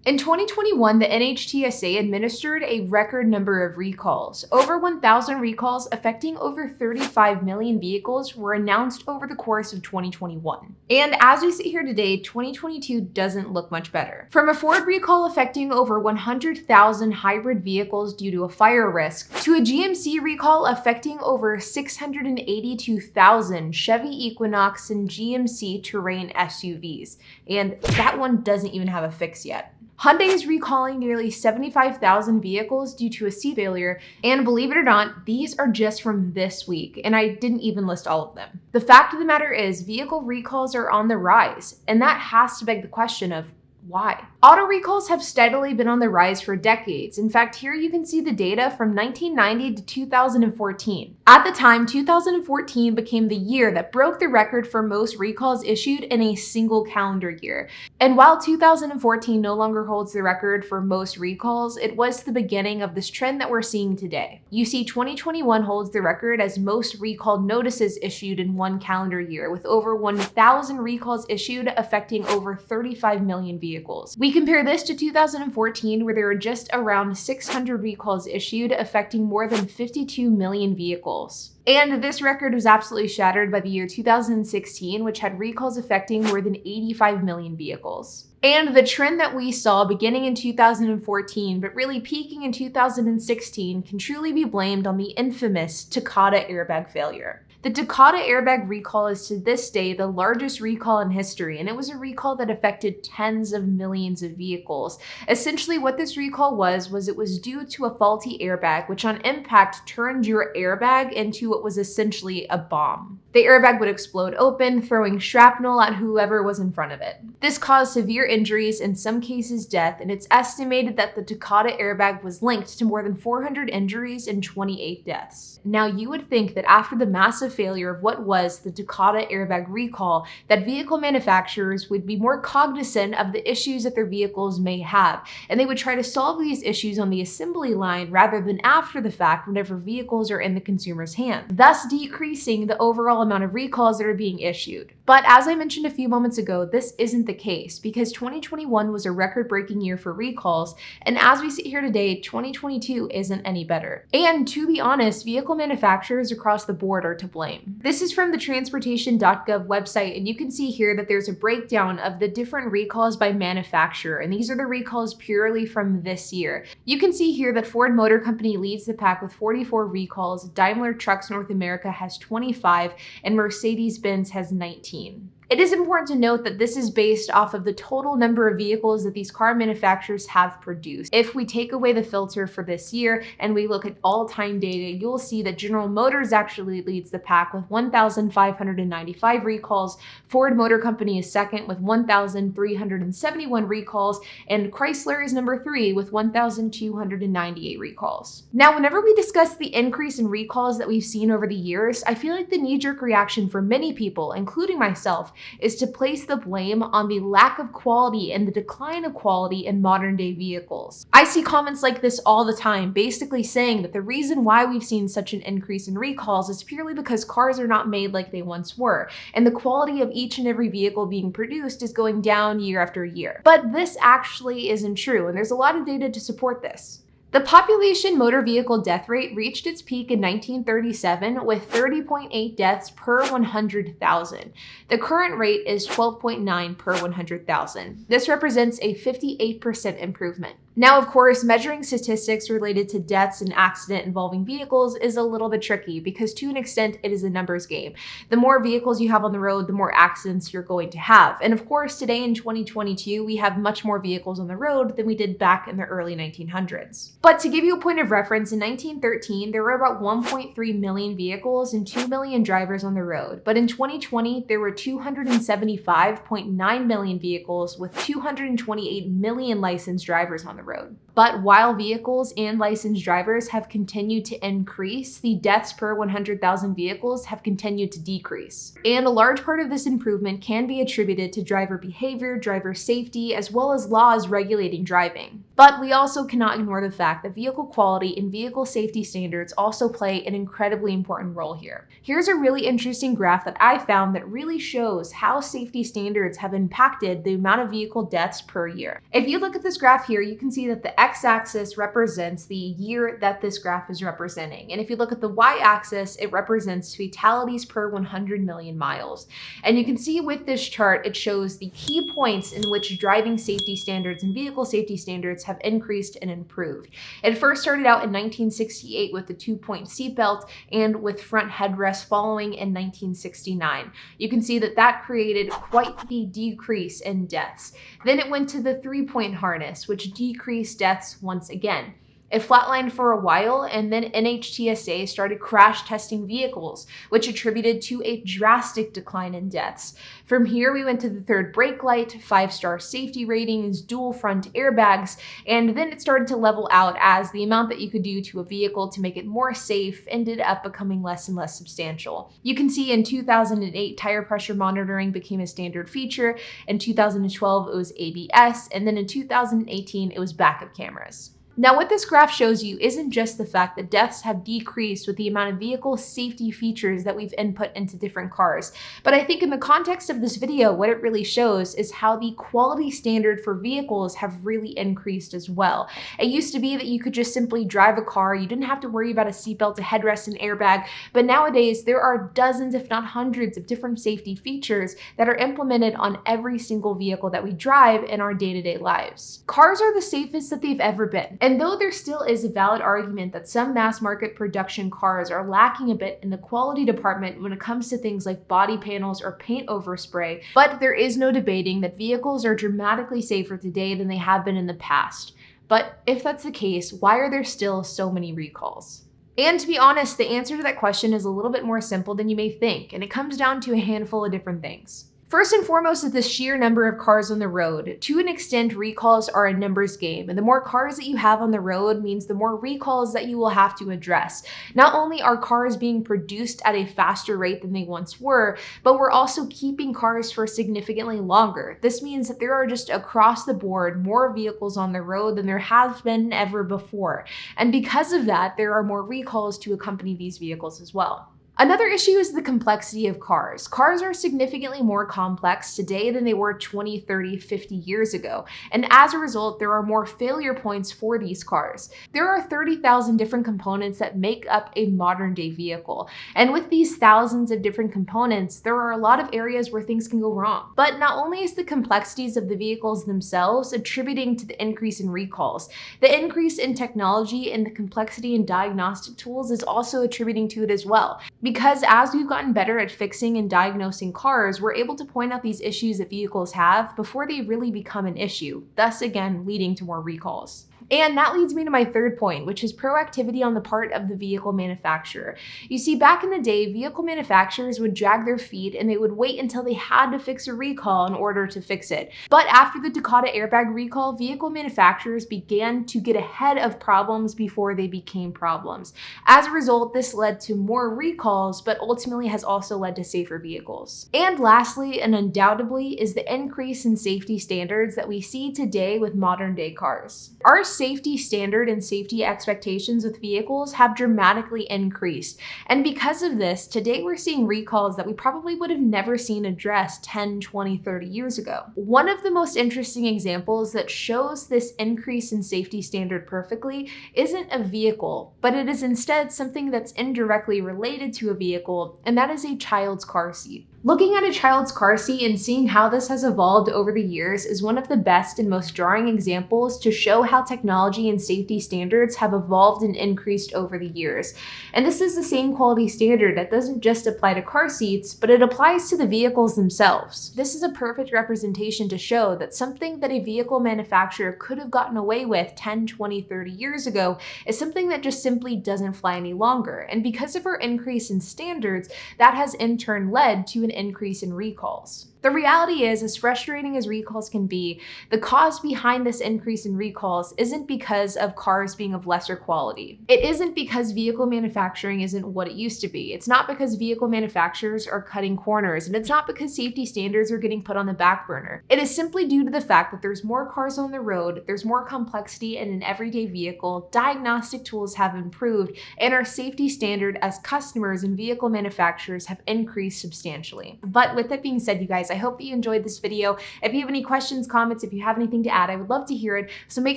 In 2021, the NHTSA administered a record number of recalls. Over 1,000 recalls affecting over 35 million vehicles were announced over the course of 2021. And as we sit here today, 2022 doesn't look much better. From a Ford recall affecting over 100,000 hybrid vehicles due to a fire risk, to a GMC recall affecting over 682,000 Chevy Equinox and GMC Terrain SUVs. And that one doesn't even have a fix yet. Hyundai is recalling nearly 75,000 vehicles due to a seat failure, and believe it or not, these are just from this week, and I didn't even list all of them. The fact of the matter is, vehicle recalls are on the rise, and that has to beg the question of why? Auto recalls have steadily been on the rise for decades. In fact, here you can see the data from 1990 to 2014. At the time, 2014 became the year that broke the record for most recalls issued in a single calendar year. And while 2014 no longer holds the record for most recalls, it was the beginning of this trend that we're seeing today. You see, 2021 holds the record as most recall notices issued in one calendar year, with over 1,000 recalls issued affecting over 35 million vehicles. We compare this to 2014, where there were just around 600 recalls issued, affecting more than 52 million vehicles. And this record was absolutely shattered by the year 2016, which had recalls affecting more than 85 million vehicles. And the trend that we saw beginning in 2014, but really peaking in 2016, can truly be blamed on the infamous Takata airbag failure. The Takata airbag recall is to this day the largest recall in history, and it was a recall that affected tens of millions of vehicles. Essentially, what this recall was it was due to a faulty airbag, which on impact turned your airbag into what was essentially a bomb. The airbag would explode open, throwing shrapnel at whoever was in front of it. This caused severe injuries, in some cases death, and it's estimated that the Takata airbag was linked to more than 400 injuries and 28 deaths. Now, you would think that after the massive failure of what was the Takata airbag recall, that vehicle manufacturers would be more cognizant of the issues that their vehicles may have, and they would try to solve these issues on the assembly line rather than after the fact whenever vehicles are in the consumer's hands, thus decreasing the overall amount of recalls that are being issued. But as I mentioned a few moments ago, this isn't the case, because 2021 was a record-breaking year for recalls, and as we sit here today, 2022 isn't any better. And to be honest, vehicle manufacturers across the board are to blame. This is from the transportation.gov website, and you can see here that there's a breakdown of the different recalls by manufacturer, and these are the recalls purely from this year. You can see here that Ford Motor Company leads the pack with 44 recalls, Daimler Trucks North America has 25, and Mercedes-Benz has 19. It is important to note that this is based off of the total number of vehicles that these car manufacturers have produced. If we take away the filter for this year and we look at all-time data, you'll see that General Motors actually leads the pack with 1,595 recalls, Ford Motor Company is second with 1,371 recalls, and Chrysler is number 3 with 1,298 recalls. Now, whenever we discuss the increase in recalls that we've seen over the years, I feel like the knee-jerk reaction for many people, including myself, is to place the blame on the lack of quality and the decline of quality in modern day vehicles. I see comments like this all the time, basically saying that the reason why we've seen such an increase in recalls is purely because cars are not made like they once were, and the quality of each and every vehicle being produced is going down year after year. But this actually isn't true, and there's a lot of data to support this. The population motor vehicle death rate reached its peak in 1937 with 30.8 deaths per 100,000. The current rate is 12.9 per 100,000. This represents a 58% improvement. Now, of course, measuring statistics related to deaths and accident involving vehicles is a little bit tricky because to an extent it is a numbers game. The more vehicles you have on the road, the more accidents you're going to have. And of course, today in 2022, we have much more vehicles on the road than we did back in the early 1900s. But to give you a point of reference, in 1913, there were about 1.3 million vehicles and 2 million drivers on the road. But in 2020, there were 275.9 million vehicles with 228 million licensed drivers on the road. But while vehicles and licensed drivers have continued to increase, the deaths per 100,000 vehicles have continued to decrease. And a large part of this improvement can be attributed to driver behavior, driver safety, as well as laws regulating driving. But we also cannot ignore the fact that vehicle quality and vehicle safety standards also play an incredibly important role here. Here's a really interesting graph that I found that really shows how safety standards have impacted the amount of vehicle deaths per year. If you look at this graph here, you can see that the x-axis represents the year that this graph is representing. And if you look at the y-axis, it represents fatalities per 100 million miles. And you can see with this chart, it shows the key points in which driving safety standards and vehicle safety standards have increased and improved. It first started out in 1968 with the 2-point seatbelt and with front headrest following in 1969. You can see that that created quite the decrease in deaths. Then it went to the 3-point harness, which decreased deaths once again. It flatlined for a while, and then NHTSA started crash testing vehicles, which attributed to a drastic decline in deaths. From here, we went to the 3rd brake light, 5-star safety ratings, dual front airbags, and then it started to level out as the amount that you could do to a vehicle to make it more safe ended up becoming less and less substantial. You can see in 2008, tire pressure monitoring became a standard feature. In 2012, it was ABS, and then in 2018, it was backup cameras. Now, what this graph shows you isn't just the fact that deaths have decreased with the amount of vehicle safety features that we've input into different cars, but I think in the context of this video, what it really shows is how the quality standard for vehicles have really increased as well. It used to be that you could just simply drive a car, you didn't have to worry about a seatbelt, a headrest, an airbag, but nowadays there are dozens, if not hundreds, of different safety features that are implemented on every single vehicle that we drive in our day-to-day lives. Cars are the safest that they've ever been. And though there still is a valid argument that some mass market production cars are lacking a bit in the quality department when it comes to things like body panels or paint overspray, but there is no debating that vehicles are dramatically safer today than they have been in the past. But if that's the case, why are there still so many recalls? And to be honest, the answer to that question is a little bit more simple than you may think, and it comes down to a handful of different things. First and foremost is the sheer number of cars on the road. To an extent, recalls are a numbers game, and the more cars that you have on the road means the more recalls that you will have to address. Not only are cars being produced at a faster rate than they once were, but we're also keeping cars for significantly longer. This means that there are just across the board more vehicles on the road than there have been ever before. And because of that, there are more recalls to accompany these vehicles as well. Another issue is the complexity of cars. Cars are significantly more complex today than they were 20, 30, 50 years ago. And as a result, there are more failure points for these cars. There are 30,000 different components that make up a modern day vehicle. And with these thousands of different components, there are a lot of areas where things can go wrong. But not only is the complexities of the vehicles themselves attributing to the increase in recalls, the increase in technology and the complexity in diagnostic tools is also attributing to it as well. Because as we've gotten better at fixing and diagnosing cars, we're able to point out these issues that vehicles have before they really become an issue, thus again leading to more recalls. And that leads me to my third point, which is proactivity on the part of the vehicle manufacturer. You see, back in the day, vehicle manufacturers would drag their feet and they would wait until they had to fix a recall in order to fix it. But after the Takata airbag recall, vehicle manufacturers began to get ahead of problems before they became problems. As a result, this led to more recalls, but ultimately has also led to safer vehicles. And lastly, and undoubtedly, is the increase in safety standards that we see today with modern day cars. Our safety standard and safety expectations with vehicles have dramatically increased. And because of this, today we're seeing recalls that we probably would have never seen addressed 10, 20, 30 years ago. One of the most interesting examples that shows this increase in safety standard perfectly isn't a vehicle, but it is instead something that's indirectly related to a vehicle, and that is a child's car seat. Looking at a child's car seat and seeing how this has evolved over the years is one of the best and most jarring examples to show how technology and safety standards have evolved and increased over the years. And this is the same quality standard that doesn't just apply to car seats, but it applies to the vehicles themselves. This is a perfect representation to show that something that a vehicle manufacturer could have gotten away with 10, 20, 30 years ago is something that just simply doesn't fly any longer. And because of our increase in standards, that has in turn led to an increase in recalls. The reality is, as frustrating as recalls can be, the cause behind this increase in recalls isn't because of cars being of lesser quality. It isn't because vehicle manufacturing isn't what it used to be. It's not because vehicle manufacturers are cutting corners, and it's not because safety standards are getting put on the back burner. It is simply due to the fact that there's more cars on the road, there's more complexity in an everyday vehicle, diagnostic tools have improved, and our safety standard as customers and vehicle manufacturers have increased substantially. But with that being said, you guys, I hope that you enjoyed this video. If you have any questions, comments, if you have anything to add, I would love to hear it. So make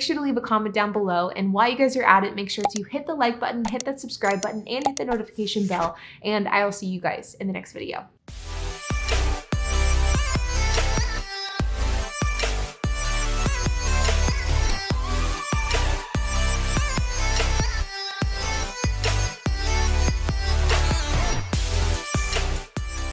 sure to leave a comment down below. And while you guys are at it, make sure to hit the like button, hit that subscribe button, and hit the notification bell. And I will see you guys in the next video.